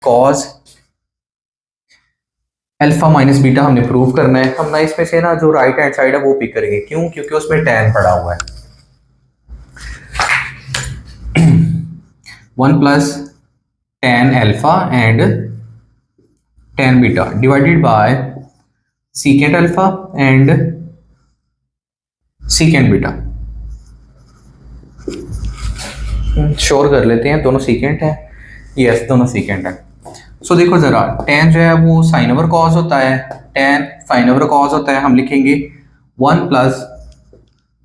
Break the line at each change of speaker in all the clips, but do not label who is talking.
Cause alpha minus beta हमने prove करना है। हम ना इसमें से ना जो राइट हैंड साइड है वो पिक करेंगे। क्यों? क्योंकि उसमें tan पड़ा हुआ है। 1 plus tan alpha and tan beta divided bye secant alpha and secant beta. Sure कर लेते हैं दोनों secant है। यस, दोनों secant है। सो देखो जरा, tan जो है वो साइन ओवर कॉस होता है, tan साइन ओवर कॉस होता है। हम लिखेंगे 1 plus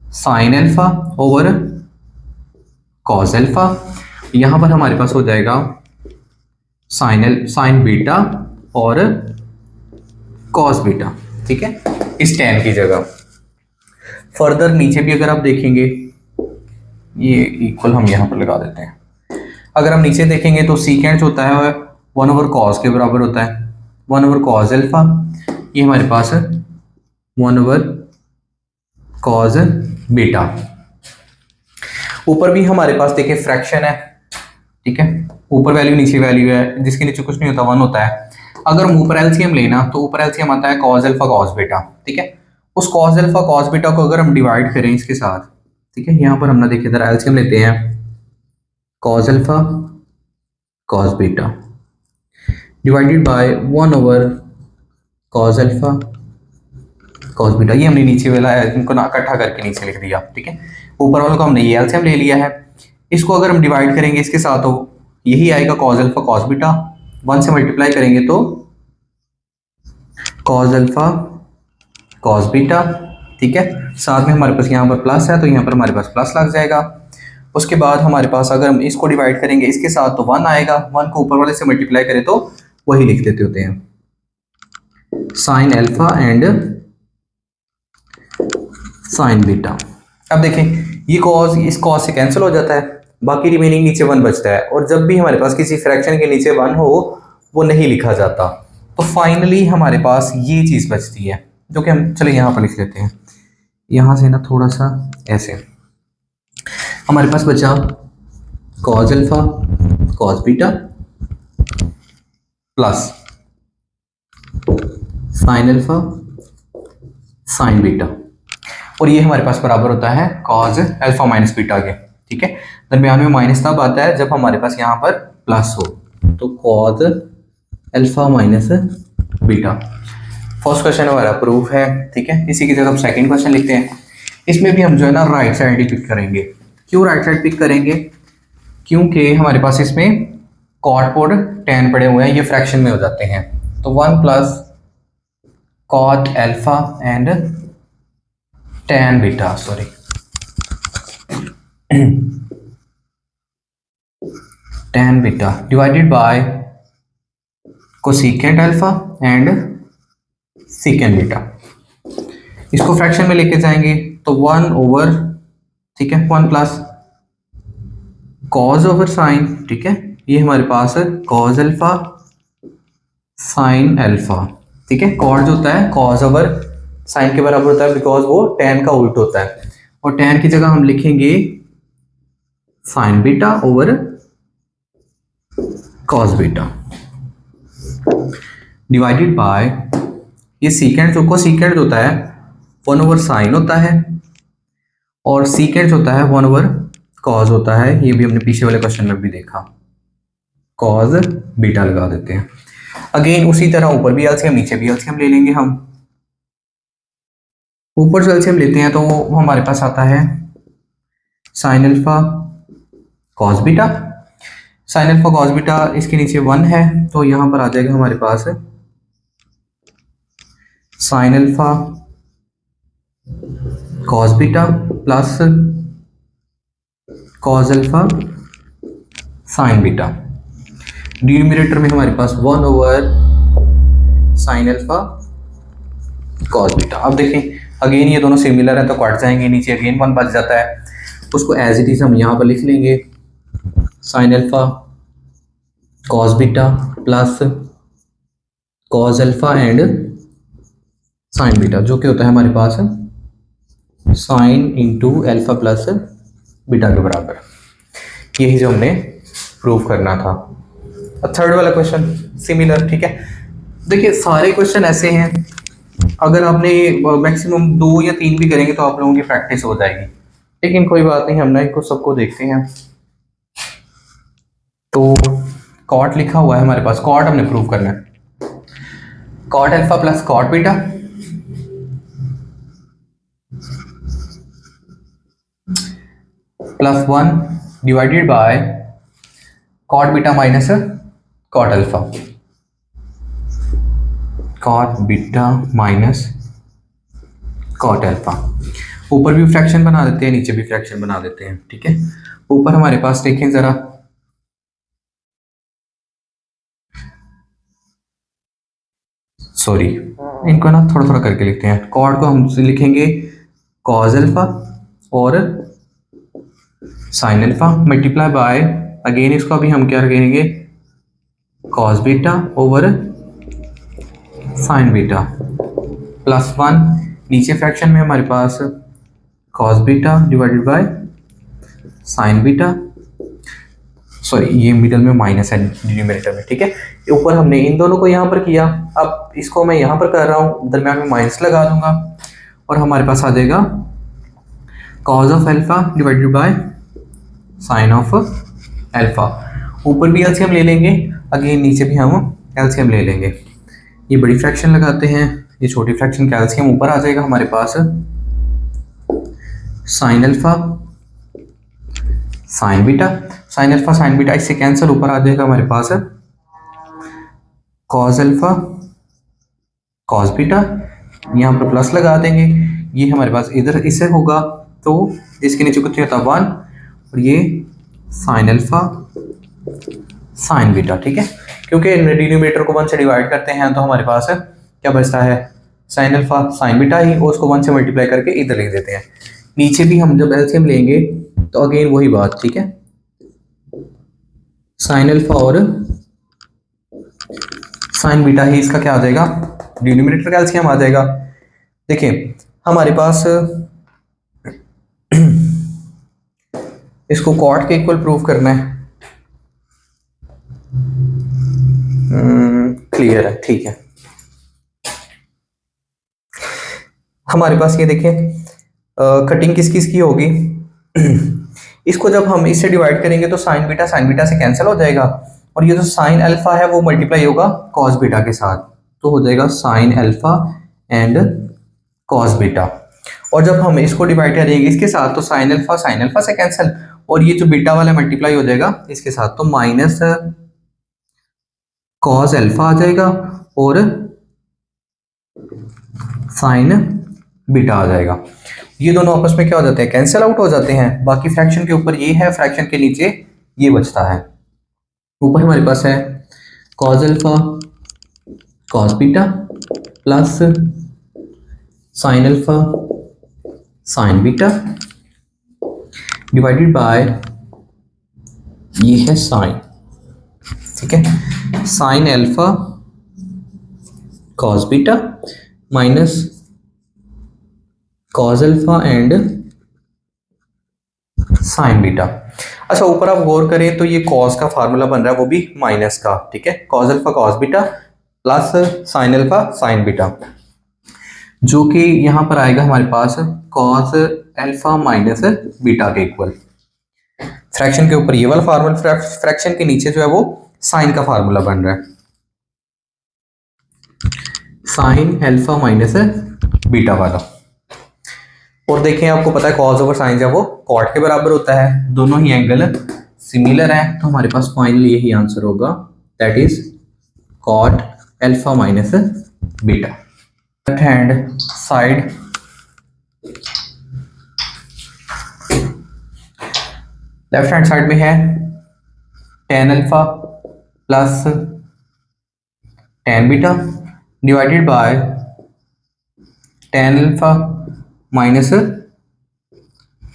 sine alpha over cos alpha. यहाँ पर हमारे पास हो जाएगा साइन बीटा और कॉस बीटा, ठीक है, इस tan की जगह। फर्दर नीचे भी अगर आप देखेंगे, ये इक्वल हम यहाँ पर लगा देते हैं। अगर हम नीचे देखेंगे तो सीकेंट होता है 1 ओवर कॉस के बराबर होता है, 1 ओवर कॉस अल्फा। ये हमारे पास है 1 ओवर कॉस बीटा। ऊपर भी हमारे पास देखिए फ्रैक्शन है, ठीक है, ऊपर वैल्यू नीचे वैल्यू है, जिसके नीचे कुछ नहीं होता, 1 होता है। अगर हम ऊपर एलसीएम लेना तो ऊपर एलसीएम आता है कॉस अल्फा कॉस बीटा, ठीक है। उस कॉस अल्फा कॉस बीटा को अगर हम डिवाइड करें इसके साथ, ठीक है, यहाँ पर हमने देखिए जरा एलसीएम लेते हैं, cos alpha cos beta divided bye 1 over cos alpha cos beta. ये हमने नीचे वाला है, इनको ना इकट्ठा करके नीचे लिख दिया, ठीक है। ऊपर वालों को हमने ये एलसीएम ले लिया है। इसको अगर हम डिवाइड करेंगे इसके साथ तो यही आएगा कॉस अल्फा कॉस बीटा। 1 से मल्टीप्लाई करेंगे तो कॉस अल्फा कॉस बीटा, ठीक है। साथ में हमारे पास यहाँ पर प्लस है तो यहाँ पर हमारे पास प्लस लग जाएगा। उसके बाद हमारे पास अगर हम इसको डिवाइड करेंगे इसके साथ तो 1 आएगा। 1 को ऊपर वाले से मल्टीप्लाई करें तो वही लिख देते होते हैं sine alpha and sine beta. अब देखें ये कॉस इस कॉस से कैंसिल हो जाता है, बाकी रिमेनिंग नीचे 1 बचता है। और जब भी हमारे पास किसी फ्रैक्शन के नीचे 1 हो वो नहीं लिखा जाता, तो फाइनली हमारे पास ये चीज़ बचती है, जो कि हम चले यहाँ पर लिख लेते हैं। यहाँ से ना थोड़ा सा ऐसे हमारे पास बचा cos alpha cos beta plus sign alpha sine beta, और ये हमारे पास बराबर होता है कॉस अल्फा माइनस बीटा के, ठीक है। दरमियान में माइनस तब आता है जब हमारे पास यहाँ पर प्लस हो, तो cos alpha minus beta. First question हमारा प्रूफ है, ठीक है। इसी की जगह हम सेकंड क्वेश्चन लिखते हैं। इसमें भी हम जो है ना राइट साइड ही पिक करेंगे। क्यों राइट साइड पिक करेंगे? क्योंकि हमारे पास इसमें कॉट और tan पड़े हुए हैं, ये फ्रैक्शन में हो जाते हैं। तो 1 plus cot alpha and tan beta, sorry tan beta divided by cosecant alpha and secant beta. इसको फ्रैक्शन में लेके जाएंगे तो 1 ओवर, ठीक है, 1 प्लस कॉस ओवर साइन, ठीक है। ये हमारे पास है कॉस अल्फा साइन अल्फा, ठीक है। कॉट जो होता है कॉस ओवर साइन के बराबर होता है, बिकॉज वो tan का उल्ट होता है। और tan की जगह हम लिखेंगे sign beta over cos beta divided bye ये सीकेंट जो को सीकेंट होता है 1 ओवर साइन होता है, और सीकेंट होता है 1 ओवर कॉस होता है। ये भी हमने पीछे वाले क्वेश्चन में भी देखा, कॉस बीटा लगा देते हैं। अगेन उसी तरह ऊपर भी एलसीएम नीचे भी एलसीएम ले लेंगे। हम ऊपर जो एलसीएम लेते हैं तो वो हमारे पास आता है sine alpha cos beta. Sine alpha cos beta इसके नीचे 1 है तो यहाँ पर आ जाएगा हमारे पास sine alpha cos beta plus cos alpha sine beta. Denominator में हमारे पास 1 over sine alpha cos beta. अब देखें अगेन ये दोनों सिमिलर है तो कट जाएंगे, नीचे अगेन 1 बच जाता है, उसको एज इट इज हम यहाँ पर लिख लेंगे sine alpha cos beta plus cos alpha and sine beta, जो कि होता है हमारे पास sine into alpha plus beta के बराबर। यही जो हमने प्रूव करना था। थर्ड वाला क्वेश्चन सिमिलर, ठीक है। देखिए सारे क्वेश्चन ऐसे हैं, अगर आपने मैक्सिमम 2 या 3 भी करेंगे तो आप लोगों की प्रैक्टिस हो जाएगी, लेकिन कोई बात नहीं, हम ना इनको सबको देखते हैं। तो कॉट लिखा हुआ है हमारे पास, कॉट हमने प्रूव करना है, cot alpha plus cot beta plus 1 divided by cot beta minus cot alpha, cot beta minus cot alpha. ऊपर भी फ्रैक्शन बना देते हैं, नीचे भी फ्रैक्शन बना देते हैं, ठीक है। ऊपर हमारे पास देखें जरा, सॉरी इनको ना थोड़ा थोड़ा करके लिखते हैं। कॉट को हम लिखेंगे कॉज अल्फा और sine alpha multiply by, again इसको अभी हम क्या करेंगे, cos beta over sine beta plus 1, नीचे फ्रैक्शन में हमारे पास cos beta divided by sine beta, sorry ये मिडल में माइनस है डिनोमिनेटर में, ठीक है। ऊपर हमने इन दोनों को यहाँ पर किया, अब इसको मैं यहाँ पर कर रहा हूँ, दरम्यान में माइनस लगा दूंगा और हमारे पास आ जाएगा cause of alpha divided by sign of alpha. ऊपर भी एलसीएम ले लेंगे, अगेन नीचे भी हम एलसीएम ले लेंगे। ये बड़ी फ्रैक्शन लगाते हैं, ये छोटी फ्रैक्शन का एलसीएम ऊपर आ जाएगा हमारे पास sine alpha sine beta, sine alpha sine beta इससे कैंसिल, ऊपर आ जाएगा हमारे पास कॉस अल्फा कॉस बीटा, यहाँ पर प्लस लगा देंगे, ये हमारे पास इधर इससे होगा तो इसके नीचे कुछ नहीं होता 1, और ये साइन अल्फा साइन बीटा, ठीक है। क्योंकि डिनोमिनेटर को 1 से डिवाइड करते हैं तो हमारे पास क्या बचता है, साइन अल्फा साइन बीटा ही, और उसको 1 से मल्टीप्लाई करके इधर लिख देते हैं। नीचे भी हम जब एलसीएम लेंगे तो अगेन वही बात, ठीक है, साइन अल्फा और साइन बीटा ही इसका क्या आ जाएगा, डिनोमिनेटर का एलसीएम आ जाएगा। देखिए हमारे पास इसको कॉट के इक्वल प्रूव करना है, क्लियर है, ठीक है। हमारे पास ये देखिए कटिंग किस किस की होगी इसको जब हम इससे डिवाइड करेंगे तो साइन बीटा से कैंसिल हो जाएगा, और ये जो साइन अल्फा है वो मल्टीप्लाई होगा कॉस बीटा के साथ, तो हो जाएगा sine alpha and cos beta. और जब हम इसको डिवाइड करेंगे इसके साथ तो साइन अल्फा से कैंसिल, और ये जो बीटा वाला मल्टीप्लाई हो जाएगा इसके साथ, तो माइनस कॉस अल्फा आ जाएगा और साइन बीटा आ जाएगा। ये दोनों आपस में क्या हो जाते हैं, कैंसिल आउट हो जाते हैं। बाकी फ्रैक्शन के ऊपर ये है, फ्रैक्शन के नीचे ये बचता है। ऊपर हमारे पास है cos alpha cos beta plus sign alpha sine beta divided bye ये है साइन, ठीक है, sine alpha cos beta minus cos alpha and sine beta. अच्छा ऊपर आप गौर करें तो ये कॉस का फार्मूला बन रहा है वो भी माइनस का, ठीक है, cos alpha cos beta plus sign alpha sine beta, जो कि यहां पर आएगा हमारे पास कॉस अल्फा माइनस बीटा के इक्वल। फ्रैक्शन के ऊपर ये वाला फार्मूला, फ्रैक्शन के नीचे जो है वो साइन का फार्मूला बन रहा है, साइन अल्फा माइनस बीटा वाला। और देखें आपको पता है कॉस ओवर साइन जब वो कॉट के बराबर होता है, दोनों ही एंगल सिमिलर है, तो हमारे पास फाइनली यही आंसर होगा, that is cot alpha minus beta. Left hand side में है tan alpha plus tan beta divided by tan alpha minus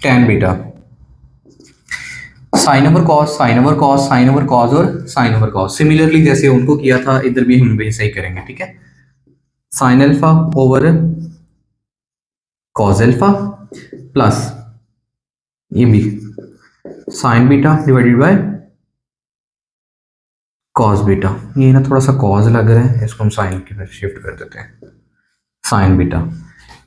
tan beta, sine over cos sine over cos sine over cos और sine over cos, similarly जैसे उनको किया था इधर भी हम वैसे ही करेंगे, ठीक है। Sine alpha over cos alpha plus ये भी sign beta divided by cos beta, ये ना थोड़ा सा कॉस लग रहा है, इसको हम साइन की तरफ शिफ्ट कर देते हैं, साइन बीटा।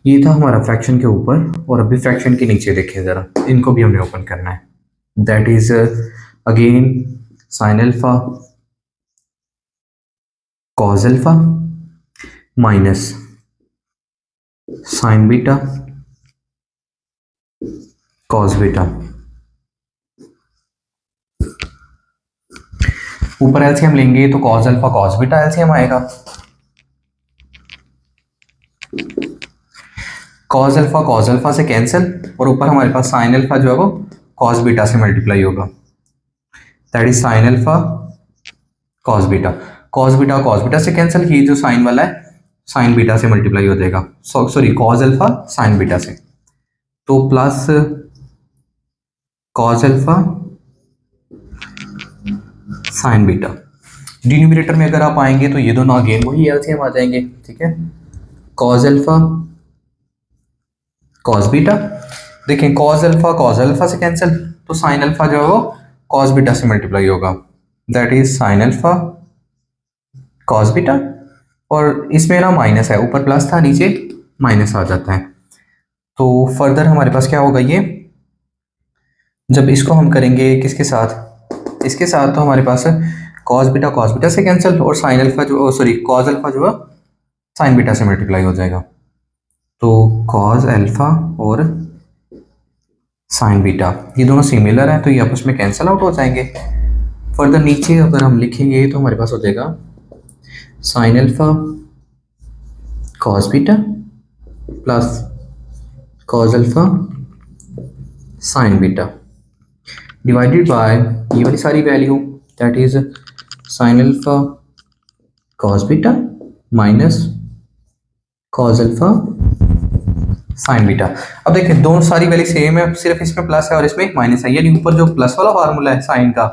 ये था हमारा फ्रैक्शन के ऊपर, और अभी फ्रैक्शन के नीचे देखें ज़रा, इनको भी हमने ओपन करना है। That is again sine alpha cos alpha minus sign beta cos beta. ऊपर एलसीएम लेंगे तो cos alpha cos beta LCM आएगा, कॉस अल्फा से कैंसिल, और ऊपर हमारे पास साइन अल्फा जो है वो कॉस बीटा से मल्टीप्लाई होगा, that is sine alpha cos beta. Cos beta से कैंसिल, ये जो साइन वाला है साइन बीटा से मल्टीप्लाई हो जाएगा, sorry cos alpha sine beta से, तो plus cos alpha sine beta. Denominator में अगर आप आएंगे तो ये दोनों अगेन वही एलसीएम आ जाएंगे, ठीक है। कॉस अल्फा कॉस बीटा, देखें कॉस अल्फा से कैंसिल, तो साइन अल्फा जो है वो कॉस बीटा से मल्टीप्लाई होगा, that is sine alpha cos beta. और इसमें ना माइनस है, ऊपर प्लस था नीचे माइनस आ जाता है, तो फर्दर हमारे पास क्या होगा, ये जब इसको हम करेंगे किसके साथ, इसके साथ, तो हमारे पास कॉस बीटा से कैंसिल, और साइन अल्फा जो सॉरी कॉस अल्फा जो है साइन बीटा से मल्टीप्लाई हो जाएगा, तो कॉस अल्फा और साइन बीटा ये दोनों सिमिलर हैं, तो ये आपस में कैंसिल आउट हो जाएंगे। फर्दर नीचे अगर हम लिखेंगे तो हमारे पास हो जाएगा sine alpha cos beta plus cos alpha sine beta divided bye ये वाली सारी value, that is sine alpha cos beta minus cos alpha sine beta. अब देखिए दोनों सारी वैल्यू सेम है, सिर्फ इसमें प्लस है और इसमें माइनस है, यानी ऊपर जो प्लस वाला फार्मूला है साइन का,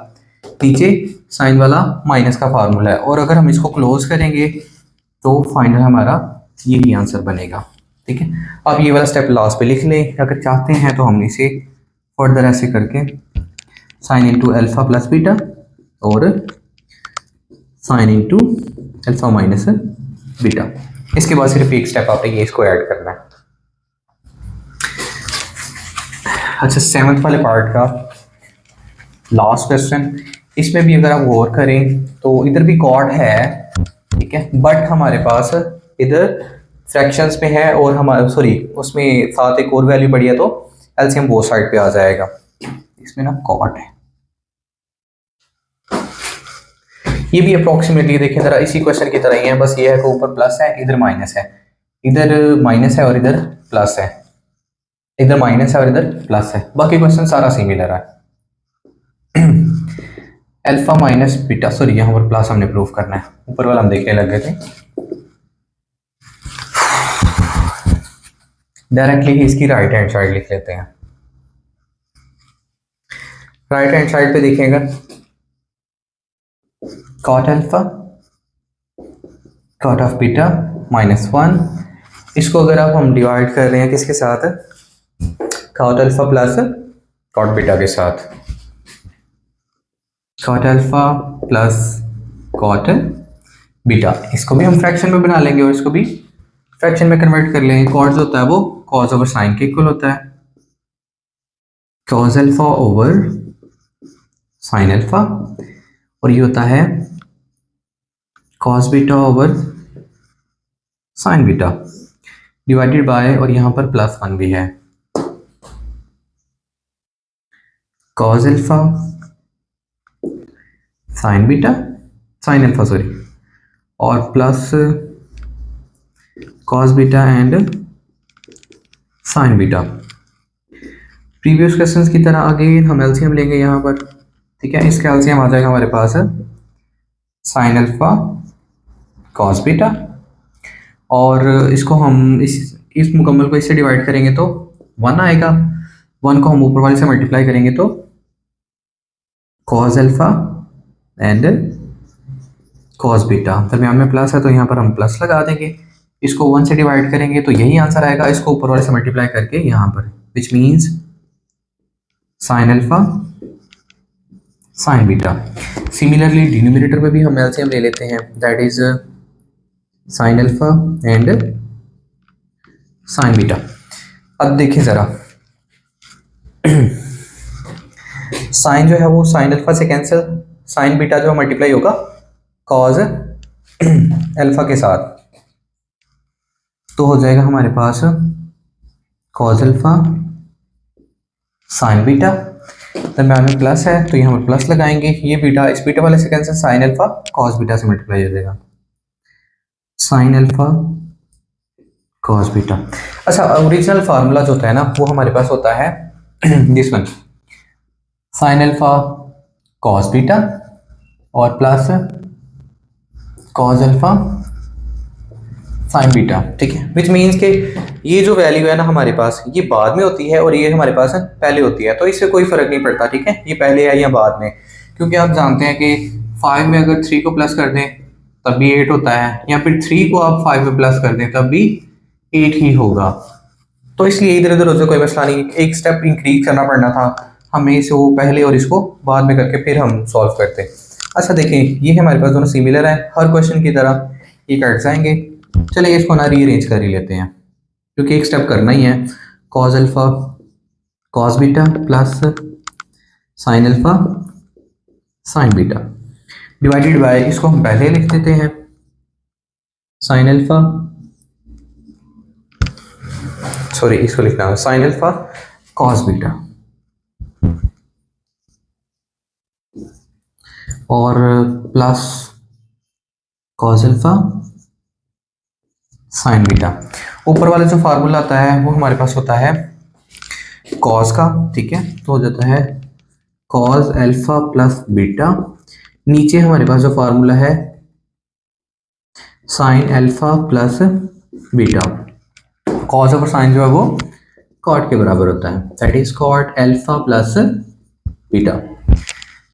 नीचे साइन वाला माइनस का फार्मूला है, और अगर हम इसको क्लोज करेंगे तो फाइनल हमारा यही आंसर बनेगा, ठीक है। अब ये वाला स्टेप लास्ट पे लिख लें, अगर चाहते हैं तो हम इसे फर्दर ऐसे करके sine into alpha plus beta और sine into alpha minus beta, इसके बाद सिर्फ एक स्टेप आपने ये इसको ऐड करना है। अच्छा, सेवंथ वाले पार्ट का लास्ट क्वेश्चन, इसमें भी अगर आप गौर करें तो इधर भी कॉर्ड है, ठीक है, बट हमारे पास इधर फ्रैक्शंस में है, और हमारे सॉरी उसमें साथ एक और वैल्यू पड़ी है, तो एलसीएम वो साइड पे आ जाएगा, इसमें ना कॉर्ड है। ये भी अप्रोक्सीमेटली देखें जरा इसी क्वेश्चन की तरह ही है, बस ये है कि ऊपर प्लस है इधर माइनस है, इधर माइनस है और इधर प्लस है, इधर माइनस है और इधर प्लस है, बाकी क्वेश्चन सारा सिमिलर है। अल्फा माइनस बीटा, सॉरी यहाँ पर प्लस हमने प्रूव करना है, ऊपर वाला हम देखने लग गए थे, डायरेक्टली ही इसकी राइट हैंड साइड लिख लेते हैं। राइट हैंड साइड पे देखेंगे cot alpha cot of beta -1, इसको अगर आप हम डिवाइड कर रहे हैं किसके साथ, cot alpha plus cot beta के साथ, cot alpha plus cot beta, इसको भी हम फ्रैक्शन में बना लेंगे और इसको भी फ्रैक्शन में कन्वर्ट कर लेंगे। कॉट जो होता है वो कॉस ओवर साइन के इक्वल होता है, cos alpha over sine alpha, और ये होता है cos beta over sine beta divided by, और यहां पर +1 भी है, cos alpha sine beta sine alpha sorry, और plus cos beta and sine beta. Previous questions की तरह अगेन हम एलसीएम लेंगे यहाँ पर, ठीक है, इसका एलसीएम आ जाएगा हमारे पास साइन अल्फा कॉस बीटा, और इसको हम इस मुकम्मल को इससे डिवाइड करेंगे तो 1 आएगा, 1 को हम ऊपर वाले से मल्टीप्लाई करेंगे तो cos alpha and cos beta, दरम्यान में प्लस है तो यहाँ पर हम प्लस लगा देंगे, इसको 1 से डिवाइड करेंगे तो यही आंसर आएगा, इसको ऊपर वाले से मल्टीप्लाई करके यहाँ पर, which means sign alpha sine beta. Similarly denominator में भी हम एलसीएम ले लेते हैं, that is sine alpha and sine beta. अब देखिए ज़रा, साइन जो है वो साइन अल्फा से कैंसिल, साइन बीटा जो मल्टीप्लाई होगा कॉज अल्फा के साथ, तो हो जाएगा हमारे पास कॉज अल्फा साइन बीटा। दरम्यान में प्लस है तो यहाँ पर प्लस लगाएंगे, ये बीटा इस बीटा वाले से cancel, sine alpha cos beta से मल्टीप्लाई हो जाएगा, साइन अल्फा कॉस बीटा। अच्छा, ओरिजिनल फार्मूला जो होता है ना वो हमारे पास होता है this one, sine alpha cos beta और plus cos alpha sine beta, ठीक है। विच मीन्स के ये जो वैल्यू है ना हमारे पास, ये बाद में होती है और ये हमारे पास पहले होती है, तो इससे कोई फर्क नहीं पड़ता, ठीक है, ये पहले है या बाद में, क्योंकि आप जानते हैं कि 5 में अगर 3 को प्लस कर दें तब भी 8 होता है, या फिर 3 को आप 5 में प्लस कर दें तब भी 8 ही होगा। तो इसलिए इधर उधर हो कोई मसला नहीं, एक स्टेप इंक्रीज करना पड़ना था हमें, इसे वो पहले और इसको बाद में करके फिर हम सॉल्व करते। अच्छा देखें, ये हमारे पास दोनों सिमिलर है, हर क्वेश्चन की तरह ये कट जाएंगे। चलिए इसको ना रीअरेंज कर ही लेते हैं, क्योंकि एक स्टेप करना ही है, cos alpha cos beta plus sign alpha sine beta divided bye, इसको हम पहले लिख देते हैं साइन अल्फा, सॉरी इसको लिखना है साइन अल्फा कॉस बीटा और plus cos alpha sine beta. ऊपर वाला जो फार्मूला आता है वो हमारे पास होता है कॉस का, ठीक है, तो हो जाता है कॉस अल्फा प्लस बीटा, नीचे हमारे पास जो फार्मूला है sine alpha plus beta, cos और साइन जो है वो कॉट के बराबर होता है, that is cot alpha plus beta.